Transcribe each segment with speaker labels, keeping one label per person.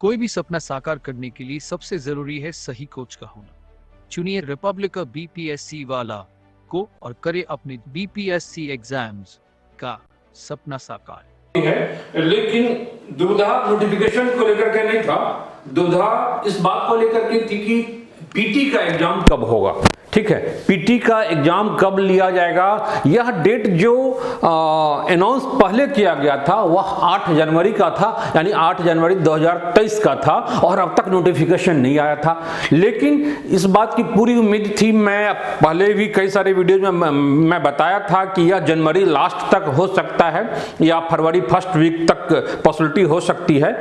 Speaker 1: कोई भी सपना साकार करने के लिए सबसे जरूरी है सही कोच का होना। चुनिए रिपब्लिक बीपीएससी वाला को और करे अपने बीपीएससी एग्जाम्स का सपना साकार।
Speaker 2: है लेकिन दुविधा नोटिफिकेशन को लेकर के नहीं था, दुविधा इस बात को लेकर के थी कि पीटी का एग्जाम कब होगा। ठीक है, पीटी का एग्जाम कब लिया जाएगा। यह डेट जो अनाउंस पहले किया गया था वह 8 जनवरी का था, यानी 8 जनवरी 2023 का था और अब तक नोटिफिकेशन नहीं आया था। लेकिन इस बात की पूरी उम्मीद थी, मैं पहले भी कई सारे वीडियोज में मैं बताया था कि यह जनवरी लास्ट तक हो सकता है या फरवरी फर्स्ट वीक तक पॉसिबिलिटी हो सकती है।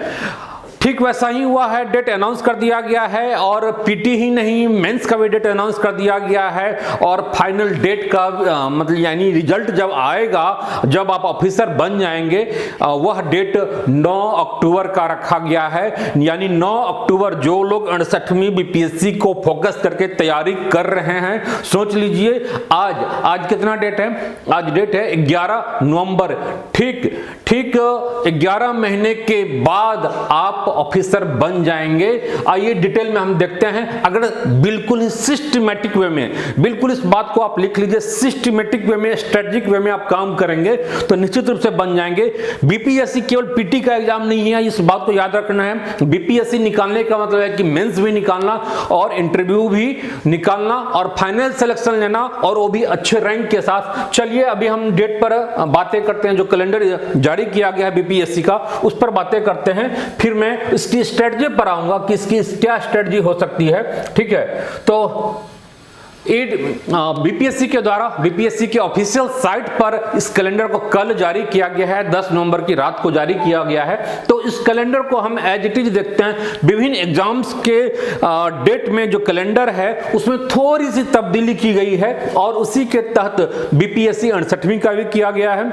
Speaker 2: ठीक वैसा ही हुआ है, डेट अनाउंस कर दिया गया है और पीटी ही नहीं मेंस का भी डेट अनाउंस कर दिया गया है और फाइनल डेट का मतलब यानी रिजल्ट जब आएगा, जब आप ऑफिसर बन जाएंगे, वह डेट 9 अक्टूबर का रखा गया है। यानी 9 अक्टूबर जो लोग 68वीं बीपीएससी को फोकस करके तैयारी कर रहे हैं, सोच लीजिए आज कितना डेट है, आज डेट है 11 नवंबर। ठीक 11 महीने के बाद आप ऑफिसर बन जाएंगे। आइए डिटेल में हम देखते हैं। अगर बिल्कुल ही सिस्टमैटिक वे में, बिल्कुल इस बात को आप लिख लीजिए, सिस्टमैटिक वे में, स्ट्रेटेजिक वे में आप काम करेंगे तो निश्चित रूप से बन जाएंगे। बीपीएससी केवल पीटी का एग्जाम नहीं है, इस बात को याद रखना है। बीपीएससी निकालने का मतलब है कि मेंस भी निकालना और इंटरव्यू भी निकालना और फाइनल सिलेक्शन लेना, और वो भी अच्छे रैंक के साथ। चलिए अभी हम डेट पर बातें करते हैं, जो कैलेंडर जारी किया गया है बीपीएससी का, उस पर बातें करते हैं। फिर मैं इसकी स्ट्रेटजी पर आऊंगा कि इसकी क्या स्ट्रेटजी हो सकती है। ठीक है, तो बीपीएससी के द्वारा बीपीएससी के ऑफिशियल साइट पर इस कैलेंडर को कल जारी किया गया है, 10 नवंबर की रात को जारी किया गया है। तो इस कैलेंडर को हम एज इट इज देखते हैं। विभिन्न एग्जाम्स के डेट में जो कैलेंडर है उसमें थोड़ी सी तब्दीली की गई है और उसी के तहत बीपीएससी 68वीं का भी किया गया है।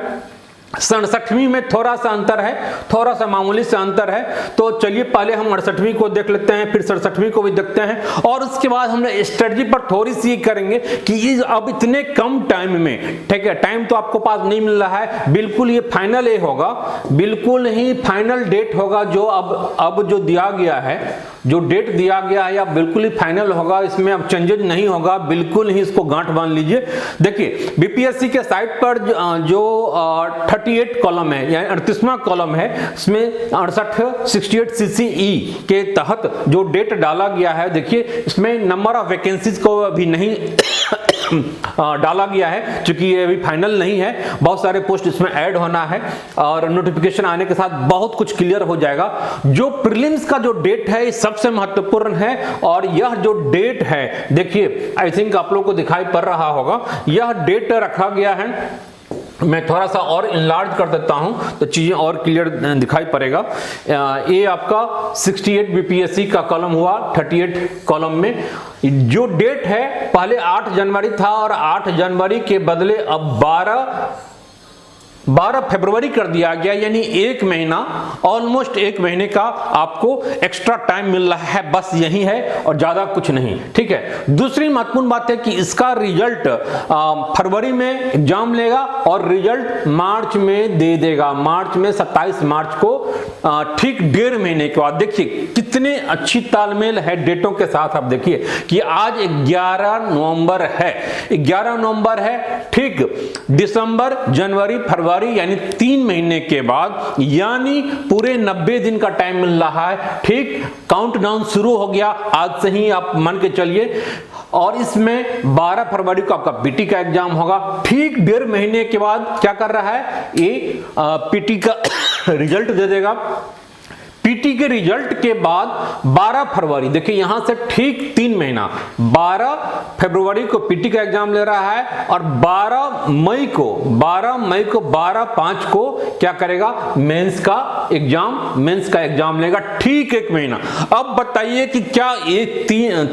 Speaker 2: 67वीं में थोड़ा सा अंतर है, थोड़ा सा मामूली सा अंतर है। तो चलिए पहले हम 68वीं को देख लेते हैं, फिर 67वीं को भी देखते हैं और उसके बाद हम स्ट्रेटजी पर थोड़ी सी करेंगे कि अब इतने कम टाइम में, ठीक है, टाइम तो आपको पास नहीं मिल रहा है, बिल्कुल ये फाइनल होगा, बिल्कुल ही फाइनल डेट होगा जो अब जो दिया गया है, जो डेट दिया गया है अब बिल्कुल ही फाइनल होगा, इसमें अब चेंजेस नहीं होगा, बिल्कुल ही इसको गांठ बांध लीजिए। देखिए बीपीएससी के साइट पर जो 38 कॉलम है, यानी 38वां कॉलम है, इसमें 68 सीसीई के तहत जो डेट डाला गया है, देखिए इसमें नंबर ऑफ वैकेंसीज को अभी नहीं डाला गया है, क्योंकि ये अभी फाइनल नहीं है, बहुत सारे पोस्ट इसमें ऐड होना है और नोटिफिकेशन आने के साथ बहुत कुछ क्लियर हो जाएगा। जो प्रीलिम्स का जो डेट है सबसे महत्वपूर्ण है और यह जो डेट है, देखिए आई थिंक आप लोगों को दिखाई पड़ रहा होगा, यह डेट रखा गया है। मैं थोड़ा सा और इनलार्ज कर देता हूं तो चीजें और क्लियर दिखाई पड़ेगा। ये आपका 68 बीपीएससी का कॉलम हुआ, 38 कॉलम में जो डेट है पहले 8 जनवरी था और 8 जनवरी के बदले अब 12 फरवरी कर दिया गया, यानी 1 महीना, ऑलमोस्ट 1 महीने का आपको एक्स्ट्रा टाइम मिल रहा है, बस यही है और ज्यादा कुछ नहीं। ठीक है, दूसरी महत्वपूर्ण बात है कि इसका रिजल्ट फरवरी में एग्जाम लेगा और रिजल्ट मार्च में दे देगा, मार्च में 27 मार्च को, ठीक 1.5 महीने के बाद। देखिए कितने अच्छी तालमेल है डेटों के साथ। आप देखिए कि आज 11 नवंबर है, 11 नवंबर है, ठीक दिसंबर, जनवरी, फरवरी, यानी 3 महीने के बाद, यानी पूरे 90 दिन का टाइम मिल रहा है। ठीक काउंटडाउन शुरू हो गया आज से ही, आप मान के चलिए, और इसमें 12 फरवरी को आपका पीटी का एग्जाम होगा। ठीक 1.5 महीने के बाद क्या कर रहा है, ये पीटी का रिजल्ट दे देगा। पीटी के रिजल्ट के बाद 12 फरवरी, देखिए यहां से ठीक 3 महीना, 12 फरवरी को पीटी का एग्जाम ले रहा है और 12 मई को 12/5 को क्या करेगा, मेंस का एग्जाम लेगा, ठीक 1 महीना। अब बताइए कि क्या ये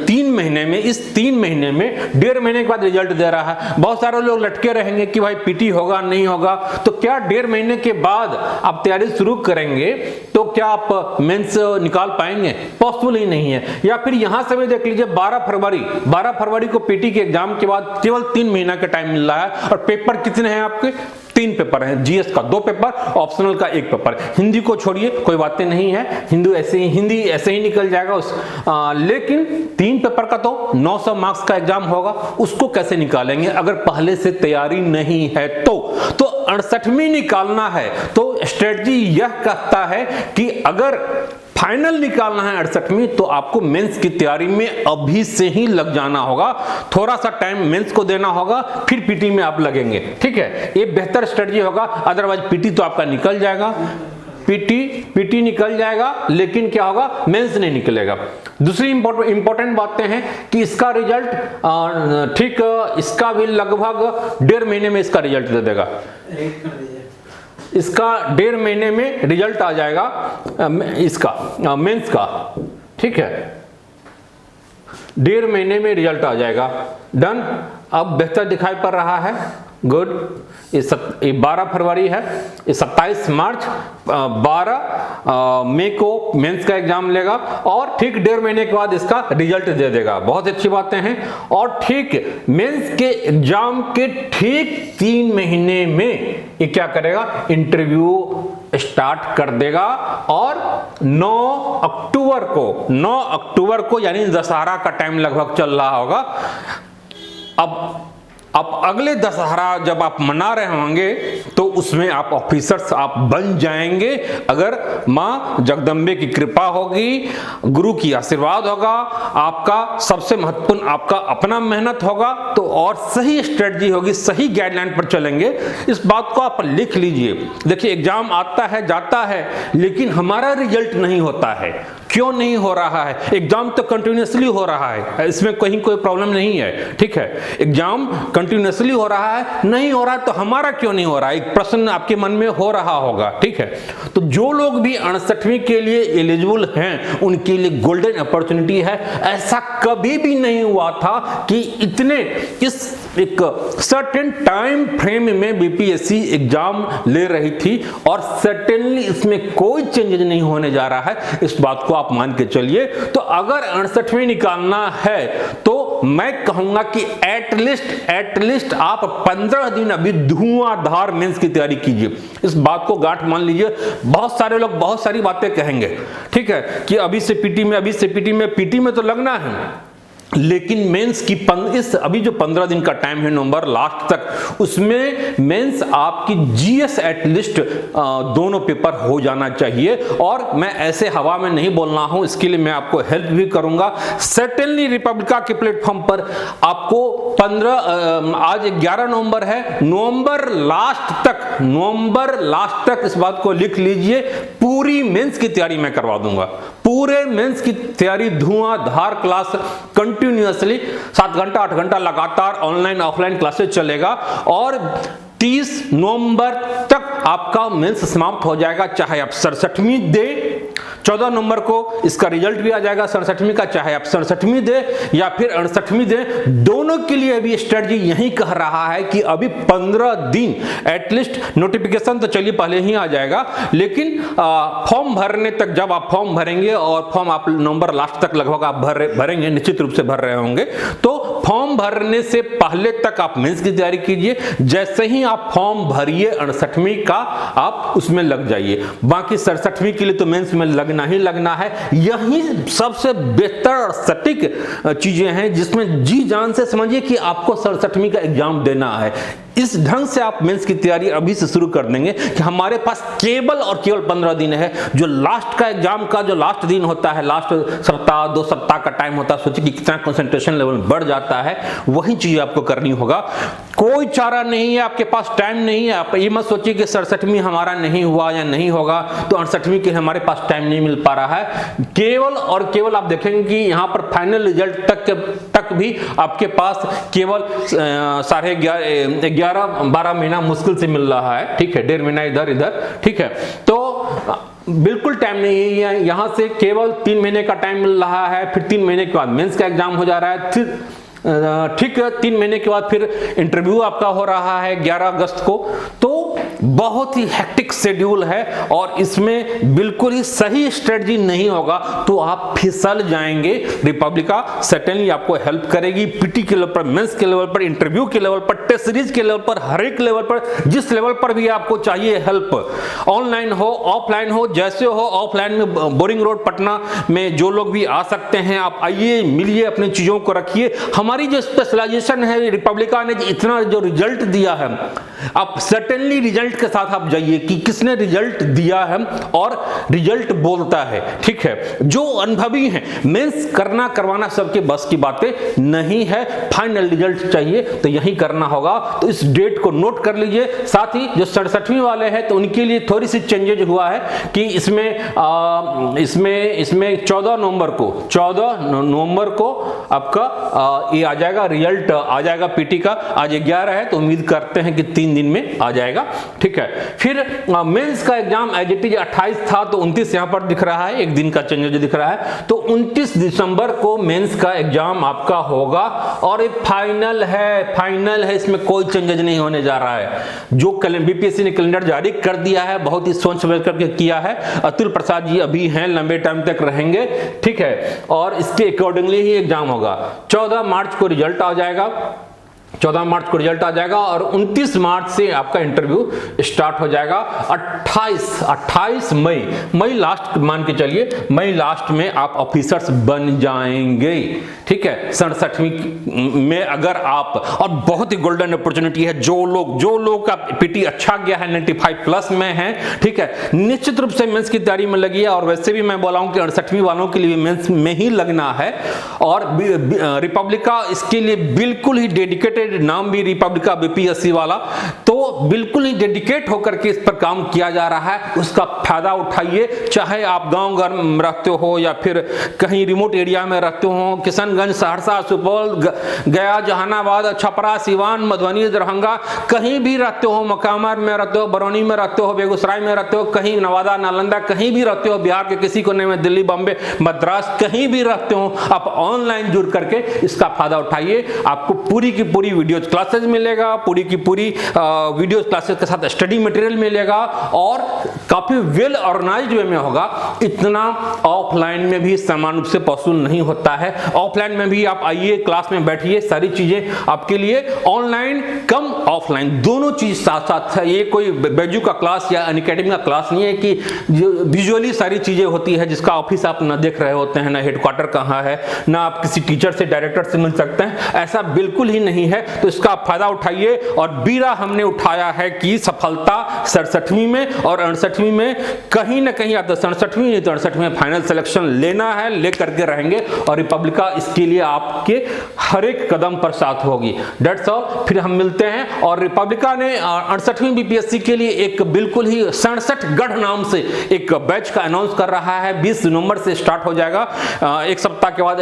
Speaker 2: 3 महीने में, इस 3 महीने में 1.5 महीने के बाद रिजल्ट दे रहा है। बहुत सारे लोग लटके रहेंगे कि भाई पीटी होगा नहीं होगा, तो क्या 1.5 महीने के बाद आप तैयारी शुरू करेंगे तो क्या आप मेंस निकाल पाएंगे? पॉसिबल ही नहीं है। या फिर यहां से भी देख लीजिए 12 फरवरी को पीटी के एग्जाम के बाद केवल 3 महीना का टाइम मिल रहा है और पेपर कितने हैं आपके, 3 पेपर हैं, जीएस का 2 पेपर, ऑप्शनल का 1 पेपर। हिंदी को छोड़िए, कोई बातें नहीं है, हिंदी ऐसे ही निकल जाएगा। लेकिन 3 पेपर का तो 900 मार्क्स का एग्जाम होगा, उसको कैसे निकालेंगे अगर पहले से तैयारी नहीं है तो 68वीं निकालना है तो स्ट्रेटजी यह कहता है कि अगर फाइनल निकालना है 68वीं तो आपको मेंस की तैयारी में अभी से ही लग जाना होगा, थोड़ा सा टाइम मेंस को देना होगा, फिर पीटी में आप लगेंगे, ठीक है, ये बेहतर स्ट्रेटजी होगा। अदरवाइज पीटी तो आपका निकल जाएगा, पीटी निकल जाएगा, लेकिन क्या होगा, मेंस नहीं निकलेगा। दूसरी इंपॉर्टेंट बातें हैं कि इसका रिजल्ट ठीक इसका भी लगभग 1.5 महीने में इसका रिजल्ट दे देगा, इसका 1.5 महीने में रिजल्ट आ जाएगा इसका मेंस का, ठीक है, 1.5 महीने में रिजल्ट आ जाएगा। डन, अब बेहतर दिखाई पड़ रहा है, गुड। ये 12 फरवरी है, ये 27 मार्च 12 मई को मेंस का एग्जाम लेगा और ठीक 1.5 महीने के बाद इसका रिजल्ट दे देगा। बहुत अच्छी बातें हैं। और ठीक मेंस के एग्जाम के ठीक 3 महीने में ये क्या करेगा, इंटरव्यू स्टार्ट कर देगा और 9 अक्टूबर को यानी दशहरा का टाइम लगभग चल रहा होगा। अब अगले दशहरा जब आप मना रहे होंगे तो उसमें आप ऑफिसर्स आप बन जाएंगे, अगर मां जगदम्बे की कृपा होगी, गुरु की आशीर्वाद होगा, आपका सबसे महत्वपूर्ण आपका अपना मेहनत होगा तो और सही स्ट्रेटजी होगी, सही गाइडलाइन पर चलेंगे। इस बात को आप लिख लीजिए। देखिए एग्जाम आता है जाता है लेकिन हमारा रिजल्ट नहीं होता है। क्यों नहीं हो रहा है? एग्जाम तो कंटिन्यूअसली हो रहा है, इसमें कहीं कोई प्रॉब्लम नहीं है, ठीक है, एग्जाम कंटिन्यूअसली हो रहा है, नहीं हो रहा है तो हमारा क्यों नहीं हो रहा है, एक प्रश्न आपके मन में हो रहा होगा, ठीक है। तो जो लोग भी 68वीं के लिए एलिजिबल हैं उनके लिए गोल्डन अपॉर्चुनिटी है। ऐसा कभी भी नहीं हुआ था कि इतने इस एक सर्टेन टाइम फ्रेम में बीपीएससी एग्जाम ले रही थी और सर्टेनली इसमें कोई चेंजेस नहीं होने जा रहा है, इस बात को आप मान के चलिए। तो अगर 68वीं निकालना है तो मैं कहूंगा कि एटलीस्ट आप 15 दिन अभी धुआंधार मेंस की तैयारी कीजिए। इस बात को गांठ मान लीजिए। बहुत सारे लोग बहुत सारी बातें कहेंगे, ठीक है, कि अभी से पीटी में तो लगना है, लेकिन मेंस की इस अभी जो 15 दिन का टाइम है नवंबर लास्ट तक, उसमें मेंस आपकी जीएस एटलीस्ट दोनों पेपर हो जाना चाहिए। और मैं ऐसे हवा में नहीं बोल रहा हूं, इसके लिए मैं आपको हेल्प भी करूंगा। सर्टेनली रिपब्लिका के प्लेटफॉर्म पर आपको आज 11 नवंबर है, नवंबर लास्ट तक इस बात को लिख लीजिए, पूरी मेंस की तैयारी मैं करवा दूंगा। पूरे मेंस की तैयारी धुआंधार क्लास कंटिन्यूअसली 7 घंटा 8 घंटा लगातार ऑनलाइन ऑफलाइन क्लासेस चलेगा और 30 नवंबर तक आपका मेंस समाप्त हो जाएगा। चाहे आप 67वीं दे, 14 नवंबर को इसका रिजल्ट भी आ जाएगा 67वीं का, चाहे आप 67वीं दे या फिर 68वीं दे, दोनों के लिए अभी स्ट्रेटजी यही कह रहा है कि अभी 15 दिन एटलीस्ट, नोटिफिकेशन तो चलिए पहले ही आ जाएगा, लेकिन फॉर्म भरने तक, जब आप फॉर्म भरेंगे और फॉर्म आप नवंबर लास्ट तक लगभग आप भरेंगे, निश्चित रूप से भर रहे होंगे, तो फॉर्म भरने से पहले तक आप मेंस की तैयारी कीजिए। जैसे ही आप फॉर्म भरिए 68वीं का, आप उसमें लग जाइए। बाकी 67वीं के लिए तो मेंस में लगना ही लगना है। यही सबसे बेहतर और सटीक चीजें हैं जिसमें जी जान से समझिए कि आपको 67वीं का एग्जाम देना है। इस ढंग से आप मेंस की तैयारी अभी से शुरू कर देंगे कि हमारे पास केवल 15 दिन है। जो लास्ट का एग्जाम का जो लास्ट दिन होता है, लास्ट सप्ताह 2 सप्ताह का टाइम होता है, सोचिए कि कितना कंसंट्रेशन लेवल बढ़ जाता है। वही चीज आपको करनी होगा। कोई चारा नहीं है, आपके पास टाइम नहीं है। आप ये मत सोचिए कि 67वीं हमारा नहीं हुआ या नहीं होगा तो 68वीं के हमारे पास टाइम नहीं मिल पा रहा है। केवल और केवल आप देखेंगे कि यहाँ पर फाइनल रिजल्ट तक भी आपके पास केवल 11.5-12 महीना मुश्किल से मिल रहा है, ठीक है, 1.5 महीना इधर, ठीक है। तो बिल्कुल टाइम नहीं है, यहां से केवल 3 महीने का टाइम मिल रहा है। फिर 3 महीने के बाद मेंस का एग्जाम हो जा रहा है, फिर ठीक 3 महीने के बाद फिर इंटरव्यू आपका हो रहा है 11 अगस्त को। तो बहुत ही हेक्टिक शेड्यूल है और इसमें बिल्कुल ही सही स्ट्रेटजी नहीं होगा तो आप फिसल जाएंगे। रिपब्लिका सर्टेनली आपको हेल्प करेगी पीटी के लेवल पर, मेंस के लेवल पर, इंटरव्यू के लेवल पर, टेस्ट सीरीज के लेवल पर, हर एक लेवल पर, जिस लेवल पर भी आपको चाहिए हेल्प, ऑनलाइन हो ऑफलाइन हो, जैसे हो। ऑफलाइन में बोरिंग रोड पटना में जो लोग भी आ सकते हैं आप आइए, मिलिए, अपनी चीजों को रखिए। हमारी जो स्पेशलाइजेशन है, रिपब्लिका ने इतना जो रिजल्ट दिया है, आप सर्टेनली रिजल्ट के साथ आप जाइए कि किसने रिजल्ट दिया है और रिजल्ट बोलता है। ठीक है, जो अनुभवी हैं, मेंस करना करवाना सबके बस की बातें नहीं है, फाइनल रिजल्ट चाहिए तो यही करना होगा। तो इस डेट को नोट कर लीजिए। साथ ही जो 67वीं वाले हैं तो उनके लिए थोड़ी सी चेंजेज हुआ है कि इसमें 14 नवंबर को आपका ये आ जाएगा, रिजल्ट आ जाएगा पीटी का। आज 11 है तो उम्मीद करते हैं कि 3 दिन में आ जाएगा। ठीक है, फिर मेंस का एग्जाम एज इट इज 28 था तो 29 यहां पर दिख रहा है, एक दिन का चेंज दिख रहा है। तो 29 दिसंबर को मेंस का एग्जाम आपका होगा और ये फाइनल है, इसमें कोई चेंजेज नहीं होने जा रहा है। जो बीपीएससी ने कैलेंडर जारी कर दिया है बहुत ही सोच समझ करके किया है। अतुल प्रसाद जी अभी हैं, लंबे टाइम तक रहेंगे। ठीक है, और इसके अकॉर्डिंगली ही एग्जाम होगा। 14 मार्च को रिजल्ट आ जाएगा, 14 मार्च को रिजल्ट आ जाएगा और 29 मार्च से आपका इंटरव्यू स्टार्ट हो जाएगा। 28 मई लास्ट मान के चलिए, मई लास्ट में आप ऑफिसर्स बन जाएंगे। ठीक है, 67वीं में अगर आप, और बहुत ही गोल्डन अपॉर्चुनिटी है, जो लोग का पीटी अच्छा गया है, 95 प्लस में है, ठीक है, निश्चित रूप से मेंस की तैयारी में लगी है। और वैसे भी मैं बोला हूं कि 68वीं वालों के लिए मेंस में ही लगना है और रिपब्लिका इसके लिए बिल्कुल ही डेडिकेटेड, नाम भी रिपब्लिका बीपीएससी वाला, तो बिल्कुल ही डेडिकेट होकर के इस पर काम किया जा रहा है। उसका फायदा उठाइए, चाहे आप गांव घर में रहते हो या फिर कहीं रिमोट एरिया में रहते हो, किशनगंज, सहरसा, सुपौल, गया, जहानाबाद, छपरा, सिवान, मधुबनी, दरभंगा, कहीं भी रहते हो, मकामर में रहते हो, बरौनी में रहते हो, बेगूसराय में रहते हो, कहीं नवादा, नालंदा, कहीं भी रहते हो, बिहार के किसी कोने में, दिल्ली, बॉम्बे, मद्रास, कहीं भी रहते हो, आप ऑनलाइन जुड़ करके इसका फायदा उठाइए। आपको पूरी की पूरी वीडियो क्लासेस मिलेगा, पूरी की पूरी वीडियो क्लासेस के साथ स्टडी मटेरियल मिलेगा और काफी वेल ऑर्गेनाइज्ड वे में होगा। इतना ऑफलाइन में भी समान रूप से पॉसिबल नहीं होता है। ऑफलाइन में भी आप आइए, क्लास में बैठिए, सारी चीजें आपके लिए ऑनलाइन कम ऑफलाइन दोनों चीज साथ साथ है। ये कोई बैजू का क्लास या अनअकैडमी का क्लास नहीं है कि विजुअली सारी चीजें होती है, जिसका ऑफिस आप ना देख रहे होते हैं, ना हेडक्वार्टर कहाँ है, ना आप किसी टीचर से, डायरेक्टर से मिल सकते हैं, ऐसा बिल्कुल ही नहीं है। तो इसका फायदा उठाइए। और बीरा हमने उठाया है कि सफलता 67वीं में और 68वीं में कहीं ना कहीं आप 67वीं नहीं तो 68वीं में फाइनल सिलेक्शन लेना है, लेकर के रहेंगे और रिपब्लिका इसके लिए आपके हर एक कदम पर साथ होगी। डेट्स ऑल, फिर हम मिलते हैं। और रिपब्लिका ने 68वीं बीपीएससी के लिए एक बिल्कुल ही 67 गढ़ नाम से एक बैच का अनाउंस कर रहा है। 20 नवंबर से स्टार्ट हो जाएगा, एक सप्ताह के बाद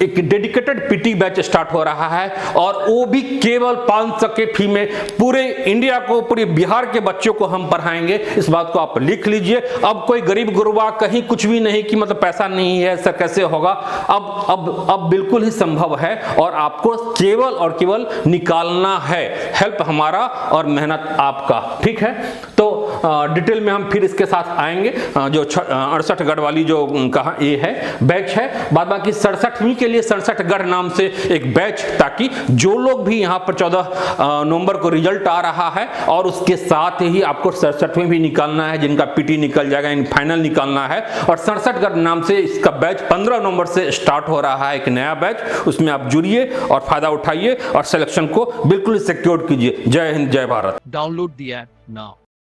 Speaker 2: एक डेडिकेटेड पीटी बैच स्टार्ट हो रहा है और वो भी केवल 500 के फी में पूरे इंडिया को, पूरे बिहार के बच्चों को हम पढ़ाएंगे। इस बात को आप लिख लीजिए। अब कोई गरीब गुरबा कहीं कुछ भी नहीं कि मतलब पैसा नहीं है सर कैसे होगा, अब बिल्कुल ही संभव है और आपको केवल और केवल निकालना है। हेल्प हमारा और मेहनत आपका। ठीक है, तो डिटेल में हम फिर इसके साथ आएंगे। जो 68 गढ़ वाली जो कहा ये है बैच है, बाद बाकी 67वीं के लिए 67 गढ़ नाम से एक बैच, ताकि जो लोग भी यहाँ पर 14 नवंबर को रिजल्ट आ रहा है और उसके साथ ही आपको 67वीं भी निकालना है, जिनका पीटी निकल जाएगा, इन फाइनल निकालना है। और 67 गढ़ नाम से इसका बैच 15 नवंबर से स्टार्ट हो रहा है, एक नया बैच, उसमें आप जुड़िए और फायदा उठाइए और सिलेक्शन को बिल्कुल सिक्योर कीजिए। जय हिंद, जय Bharat.
Speaker 1: Download the app now.